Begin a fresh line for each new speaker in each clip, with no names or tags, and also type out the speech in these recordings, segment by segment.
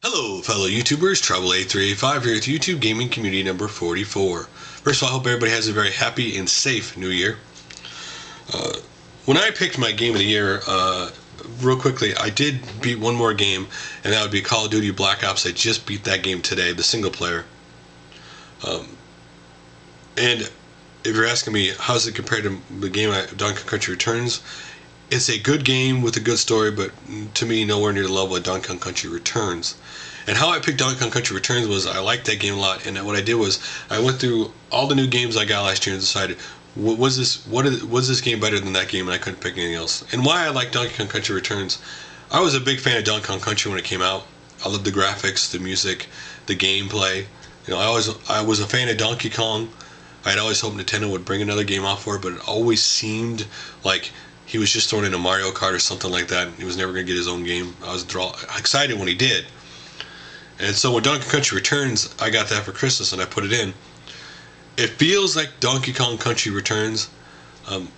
Hello, fellow YouTubers. Trouble8385 here with YouTube Gaming Community number 44. First of all, I hope everybody has a very happy and safe New Year. When I picked my Game of the Year, real quickly, I did beat one more game, and that would be Call of Duty Black Ops. I just beat that game today, the single player. And if you're asking me, how's it compared to the game Donkey Kong Country Returns? It's a good game with a good story, but to me, nowhere near the level of Donkey Kong Country Returns. And how I picked Donkey Kong Country Returns was I liked that game a lot, and what I did was I went through all the new games I got last year and decided, was this game better than that game, and I couldn't pick anything else. And why I like Donkey Kong Country Returns, I was a big fan of Donkey Kong Country when it came out. I loved the graphics, the music, the gameplay. You know, I was a fan of Donkey Kong. I'd always hoped Nintendo would bring another game out for it, but it always seemed like he was just throwing in a Mario Kart or something like that. He was never going to get his own game. I was excited when he did. And so when Donkey Kong Country Returns, I got that for Christmas and I put it in. It feels like Donkey Kong Country Returns. The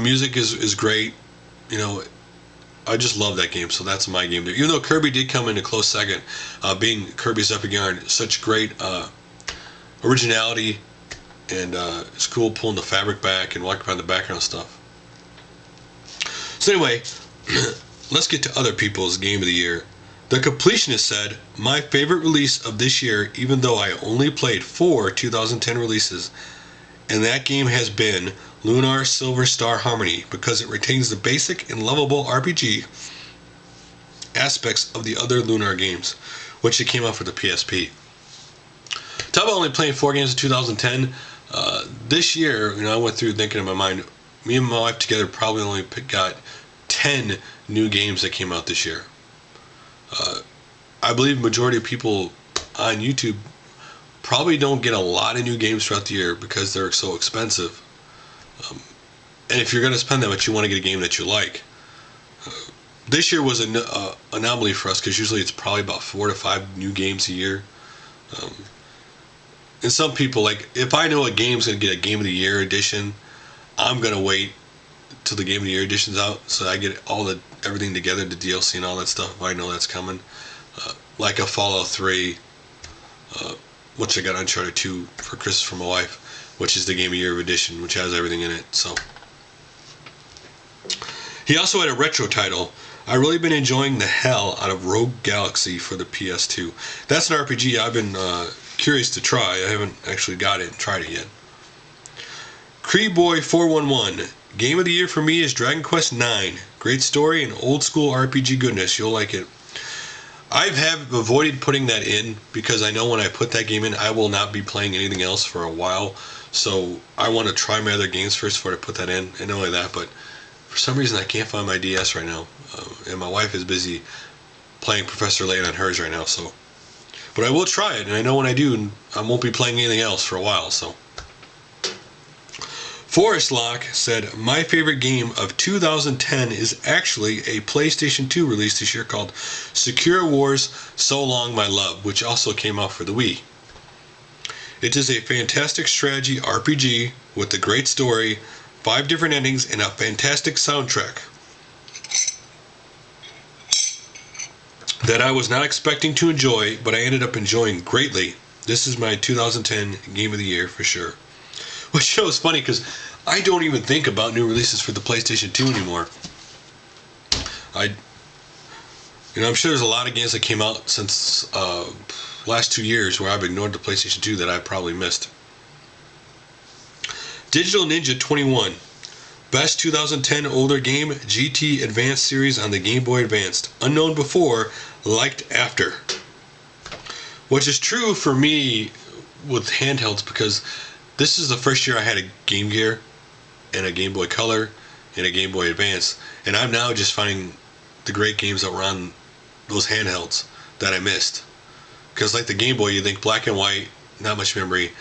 music is great. You know, I just love that game, so that's my game there. Even though Kirby did come in a close second, being Kirby's Epic Yarn, such great originality, and it's cool pulling the fabric back and walking around the background stuff. So anyway, let's get to other people's Game of the Year. The Completionist said, my favorite release of this year, even though I only played 4 2010 releases, and that game has been Lunar Silver Star Harmony, because it retains the basic and lovable RPG aspects of the other Lunar games, which it came out for the PSP. Talk about only playing 4 games in 2010. This year, you know, I went through thinking in my mind, me and my wife together probably only got 10 new games that came out this year. I believe the majority of people on YouTube probably don't get a lot of new games throughout the year because they're so expensive. And if you're going to spend that much, you want to get a game that you like. This year was an anomaly for us because usually it's probably about 4 to 5 new games a year. And some people, like, if I know a game's going to get a Game of the Year edition, I'm going to wait till the Game of the Year edition's out so I get everything together, the DLC and all that stuff, if I know that's coming. Like a Fallout 3, which I got Uncharted 2 for Christmas for my wife, which is the Game of the Year edition, which has everything in it. So he also had a retro title. I've really been enjoying the hell out of Rogue Galaxy for the PS2. That's an RPG I've been curious to try. I haven't actually got it and tried it yet. Creeboy411. Game of the Year for me is Dragon Quest IX. Great story and old school RPG goodness. You'll like it. I have avoided putting that in because I know when I put that game in, I will not be playing anything else for a while. So I want to try my other games first before I put that in. And not only that, but for some reason I can't find my DS right now. And my wife is busy playing Professor Layton on hers right now. So, but I will try it, and I know when I do, I won't be playing anything else for a while. So. Forest Lock said, my favorite game of 2010 is actually a PlayStation 2 release this year called Secure Wars So Long My Love, which also came out for the Wii. It is a fantastic strategy RPG with a great story, 5 different endings, and a fantastic soundtrack that I was not expecting to enjoy, but I ended up enjoying greatly. This is my 2010 Game of the Year for sure. Which shows funny because I don't even think about new releases for the PlayStation 2 anymore. I'm sure there's a lot of games that came out since last 2 years where I've ignored the PlayStation 2 that I probably missed. Digital Ninja 21. Best 2010 older game, GT Advanced series on the Game Boy Advanced. Unknown before, liked after. Which is true for me with handhelds because this is the first year I had a Game Gear and a Game Boy Color and a Game Boy Advance, and I'm now just finding the great games that were on those handhelds that I missed. Because like the Game Boy, you think black and white, not much memory,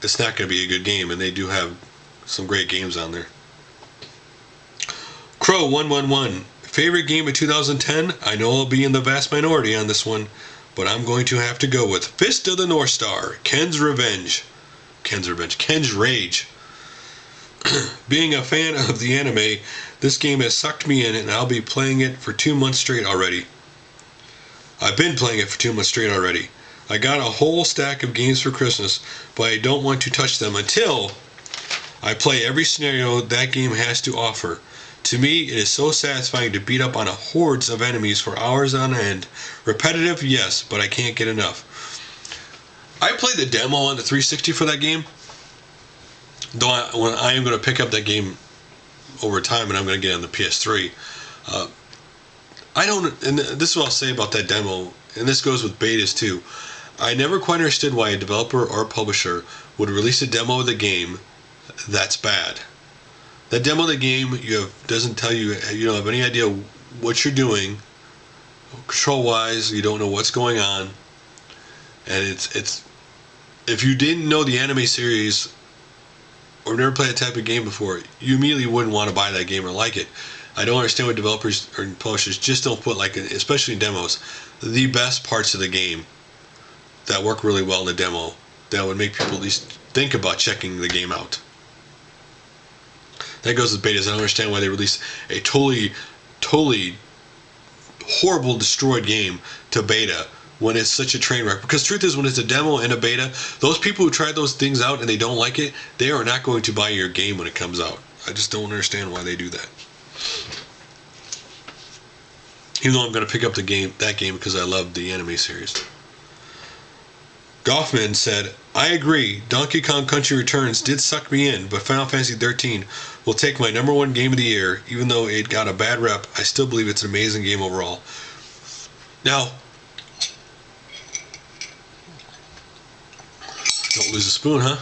it's not going to be a good game, and they do have some great games on there. Crow111, favorite game of 2010? I know I'll be in the vast minority on this one, but I'm going to have to go with Fist of the North Star, Ken's Rage. Being a fan of the anime, this game has sucked me in and I'll be playing it for 2 months straight already. I've been playing it for 2 months straight already. I got a whole stack of games for Christmas, but I don't want to touch them until I play every scenario that game has to offer. To me, it is so satisfying to beat up on hordes of enemies for hours on end. Repetitive, yes, but I can't get enough. I played the demo on the 360 for that game, though I am going to pick up that game over time, and I'm going to get on the PS3. And this is what I'll say about that demo, and this goes with betas too. I never quite understood why a developer or publisher would release a demo of the game that's bad. That demo of the game doesn't tell you, you don't have any idea what you're doing, control-wise. You don't know what's going on, and it's if you didn't know the anime series or never played that type of game before, you immediately wouldn't want to buy that game or like it. I don't understand why developers or publishers just don't put, like, especially in demos, the best parts of the game that work really well in the demo that would make people at least think about checking the game out. That goes with betas. I don't understand why they release a totally horrible, destroyed game to beta when it's such a train wreck. Because truth is, when it's a demo and a beta, those people who tried those things out and they don't like it, they are not going to buy your game when it comes out. I just don't understand why they do that. Even though I'm going to pick up that game because I love the anime series. Goffman said, I agree, Donkey Kong Country Returns did suck me in, but Final Fantasy XIII will take my #1 game of the year. Even though it got a bad rep, I still believe it's an amazing game overall. Now, don't lose a spoon, huh?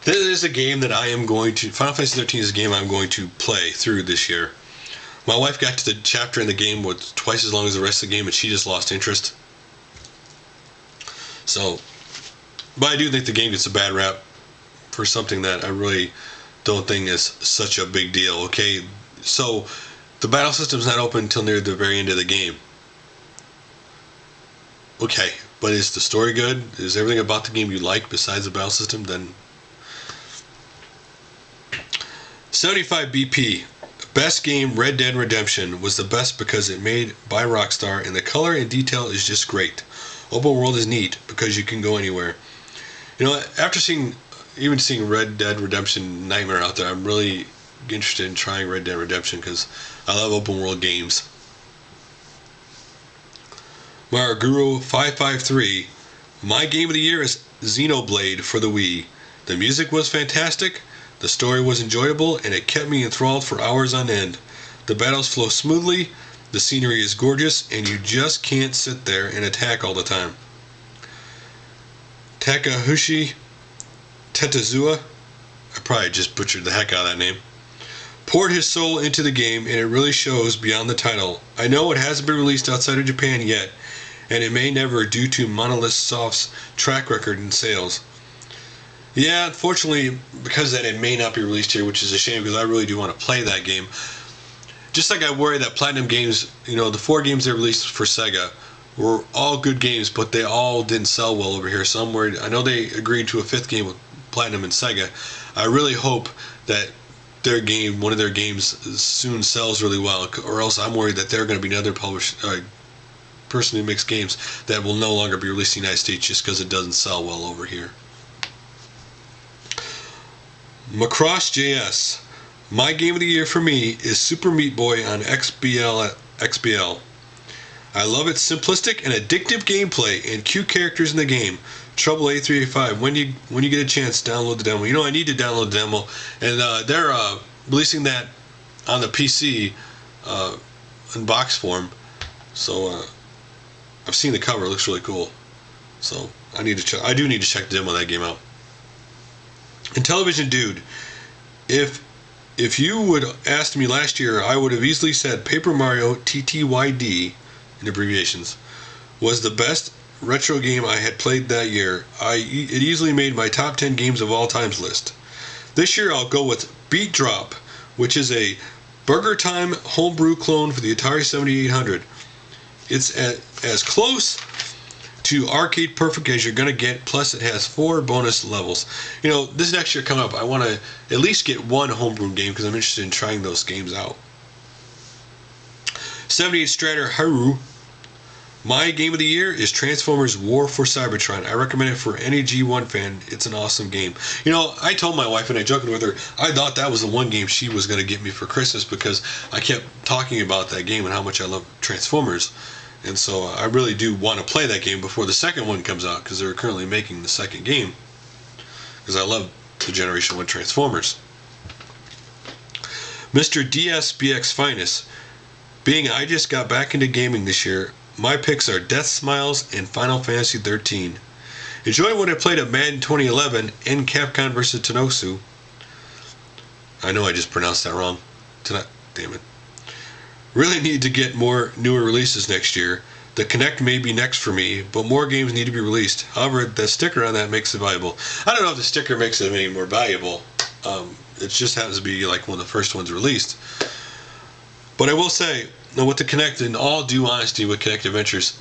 This is a game that Final Fantasy XIII is a game I'm going to play through this year. My wife got to the chapter in the game was twice as long as the rest of the game, and she just lost interest. So, but I do think the game gets a bad rap for something that I really don't think is such a big deal. Okay, so the battle system's not open until near the very end of the game. Okay, but is the story good? Is everything about the game you like besides the battle system? Then 75 BP. Best game, Red Dead Redemption, was the best because it made by Rockstar, and the color and detail is just great. Open world is neat because you can go anywhere. You know, after seeing Red Dead Redemption Nightmare out there, I'm really interested in trying Red Dead Redemption because I love open world games. Maraguru 553, my game of the year is Xenoblade for the Wii. The music was fantastic, the story was enjoyable, and it kept me enthralled for hours on end. The battles flow smoothly, the scenery is gorgeous, and you just can't sit there and attack all the time. Takahushi Tetazua, I probably just butchered the heck out of that name, poured his soul into the game, and it really shows beyond the title. I know it hasn't been released outside of Japan yet, and it may never due to Monolith Soft's track record in sales. Yeah, unfortunately, because that it may not be released here, which is a shame because I really do want to play that game. Just like I worry that Platinum Games, you know, the 4 games they released for Sega were all good games, but they all didn't sell well over here. So I'm worried. I know they agreed to a 5th game with Platinum and Sega. I really hope that one of their games soon sells really well, or else I'm worried that they're going to be another person who makes games that will no longer be released in the United States just because it doesn't sell well over here. Macross JS. My game of the year for me is Super Meat Boy on XBL. I love its simplistic and addictive gameplay and cute characters in the game. Trouble A385. When you get a chance, download the demo. You know, I need to download the demo, and they're releasing that on the PC in box form. So I've seen the cover; it looks really cool. So I do need to check the demo of that game out. And Television Dude, if you would asked me last year, I would have easily said Paper Mario TTYD, in abbreviations, was the best retro game I had played that year. It easily made my top 10 games of all times list. This year I'll go with Beat Drop, which is a Burger Time homebrew clone for the Atari 7800. It's as close to arcade perfect as you're going to get, plus it has 4 bonus levels. You know, this next year coming up, I want to at least get one homebrew game because I'm interested in trying those games out. 78 Stratter Haru. My game of the year is Transformers War for Cybertron. I recommend it for any G1 fan. It's an awesome game. You know, I told my wife, and I joked with her, I thought that was the one game she was going to get me for Christmas because I kept talking about that game and how much I love Transformers. And so I really do want to play that game before the second one comes out because they're currently making the second game. Because I love the Generation 1 Transformers. Mr. DSBX Finest. Being I just got back into gaming this year, my picks are Death Smiles and Final Fantasy 13. Enjoying what I played at Madden 2011 and Capcom vs. Tanosu. I know I just pronounced that wrong. Damn it. Really need to get more newer releases next year. The Kinect may be next for me, but more games need to be released. However, the sticker on that makes it valuable. I don't know if the sticker makes it any more valuable. It just happens to be like one of the first ones released. But I will say, with the Kinect, in all due honesty, with Kinect Adventures,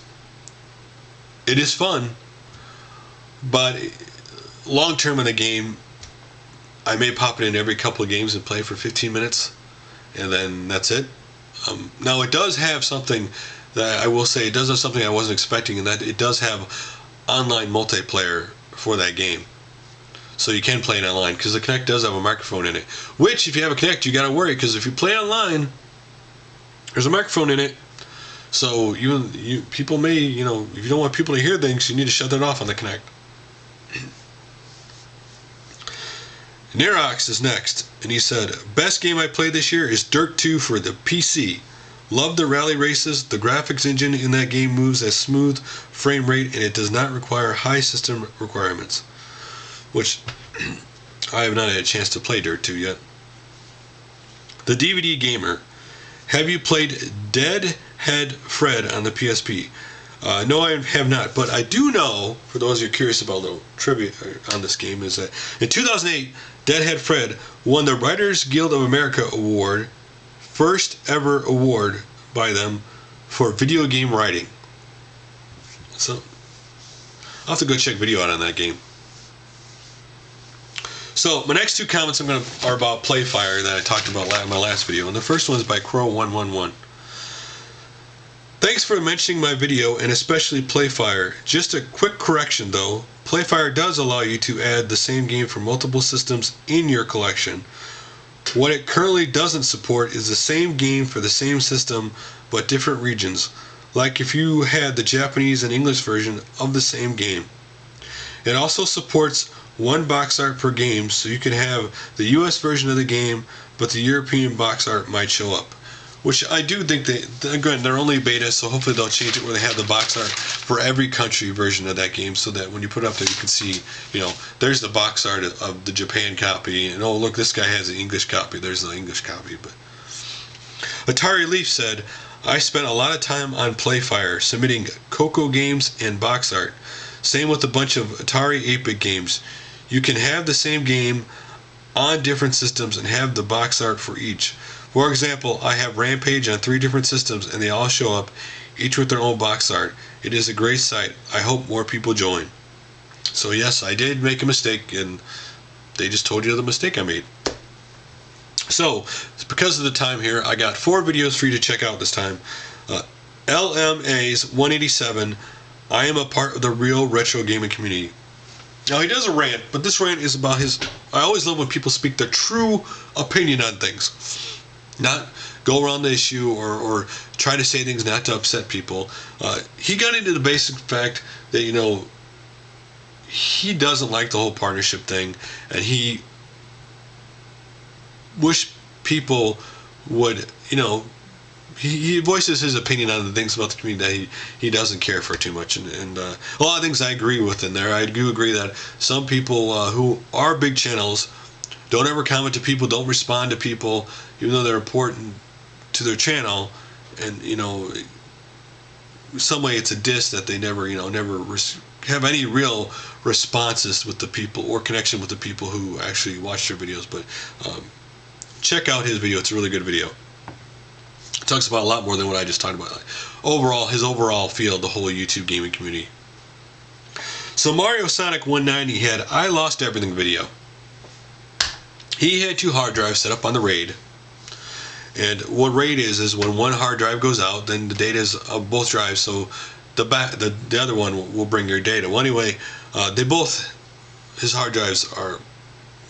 it is fun, but long term in the game, I may pop it in every couple of games and play for 15 minutes, and then that's it. Now, it does have something that I will say, it does have something I wasn't expecting, in that it does have online multiplayer for that game. So you can play it online, because the Kinect does have a microphone in it. Which, if you have a Kinect, you got to worry, because if you play online, there's a microphone in it, so people may, if you don't want people to hear things, you need to shut that off on the Kinect. Nerox is next, and he said, best game I played this year is Dirt 2 for the PC. Love the rally races, the graphics engine in that game moves at smooth frame rate, and it does not require high system requirements. Which, I have not had a chance to play Dirt 2 yet. The DVD Gamer. Have you played Deadhead Fred on the PSP? No, I have not, but I do know, for those of you curious about a little trivia on this game, is that in 2008, Deadhead Fred won the Writers Guild of America Award, first ever award by them for video game writing. So, I'll have to go check video out on that game. So, my next two comments are about Playfire that I talked about in my last video, and the first one is by Crow111. Thanks for mentioning my video, and especially Playfire. Just a quick correction though, Playfire does allow you to add the same game for multiple systems in your collection. What it currently doesn't support is the same game for the same system, but different regions, like if you had the Japanese and English version of the same game. It also supports one box art per game, so you can have the US version of the game, but the European box art might show up. Which I do think again, they're only beta, so hopefully they'll change it where they have the box art for every country version of that game, so that when you put it up there, you can see, there's the box art of the Japan copy, and oh look, this guy has the English copy, there's the English copy. But Atari Leaf said, I spent a lot of time on Playfire, submitting Coco games and box art. Same with a bunch of Atari 8-bit games. You can have the same game on different systems and have the box art for each. For example, I have Rampage on 3 different systems and they all show up, each with their own box art. It is a great site. I hope more people join. So yes, I did make a mistake, and they just told you the mistake I made. So, because of the time here, I got 4 videos for you to check out this time. LMA's 187, I am a part of the real retro gaming community. Now, he does a rant, but this rant is about I always love when people speak their true opinion on things. Not go around the issue or try to say things not to upset people. He got into the basic fact that, he doesn't like the whole partnership thing, and he wish people would, he voices his opinion on the things about the community that he doesn't care for too much, and a lot of things I agree with in there. I do agree that some people who are big channels don't ever comment to people, don't respond to people, even though they're important to their channel, and some way it's a diss that they never have any real responses with the people or connection with the people who actually watch their videos. But check out his video; it's a really good video. It talks about a lot more than what I just talked about. Overall, his overall feel of the whole YouTube gaming community. So Mario Sonic 190 had I Lost Everything video. He had 2 hard drives set up on the RAID. And what RAID is when one hard drive goes out, then the data is of both drives, so the other one will bring your data. Well, anyway, his hard drives are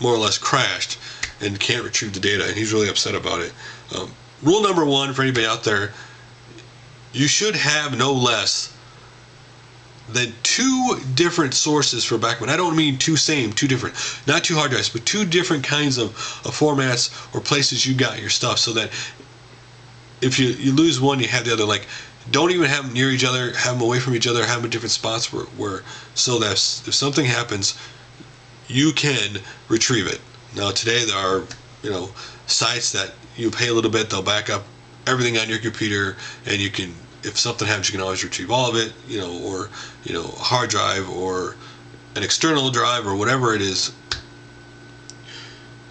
more or less crashed and can't retrieve the data, and he's really upset about it. Rule number one for anybody out there: you should have no less than 2 different sources for Pac-Man. I don't mean two different, not 2 hard drives, but 2 different kinds of formats or places you got your stuff, so that if you lose one, you have the other. Like, don't even have them near each other, have them away from each other, have them in different spots where so that if something happens, you can retrieve it. Now today there are, sites that you pay a little bit, they'll back up everything on your computer, and you can, if something happens, you can always retrieve all of it, or a hard drive or an external drive or whatever it is.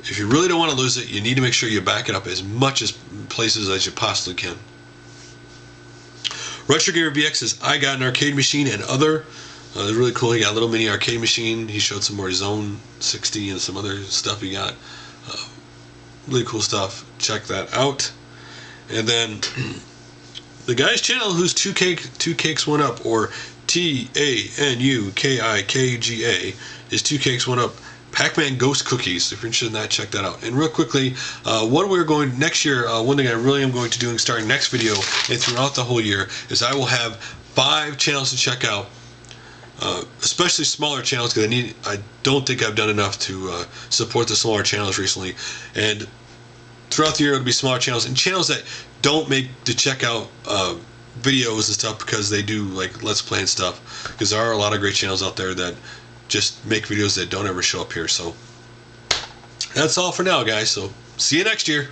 If you really don't want to lose it, you need to make sure you back it up as much as places as you possibly can. RetroGamerVX says, I got an arcade machine and other. It's really cool. He got a little mini arcade machine. He showed some more Zone 60 and some other stuff he got. Really cool stuff. Check that out. And then the guy's channel who's two cakes one up, or TanukiKGA, is 2 cakes one up. Pac-Man Ghost Cookies. If you're interested in that, check that out. And real quickly, what we're going next year, one thing I really am going to do starting next video and throughout the whole year, is I will have 5 channels to check out, especially smaller channels, because I don't think I've done enough to support the smaller channels recently. And throughout the year, it'll be smaller channels and channels that don't make the checkout videos and stuff, because they do like Let's Play and stuff. Because there are a lot of great channels out there that just make videos that don't ever show up here. So that's all for now, guys. So see you next year.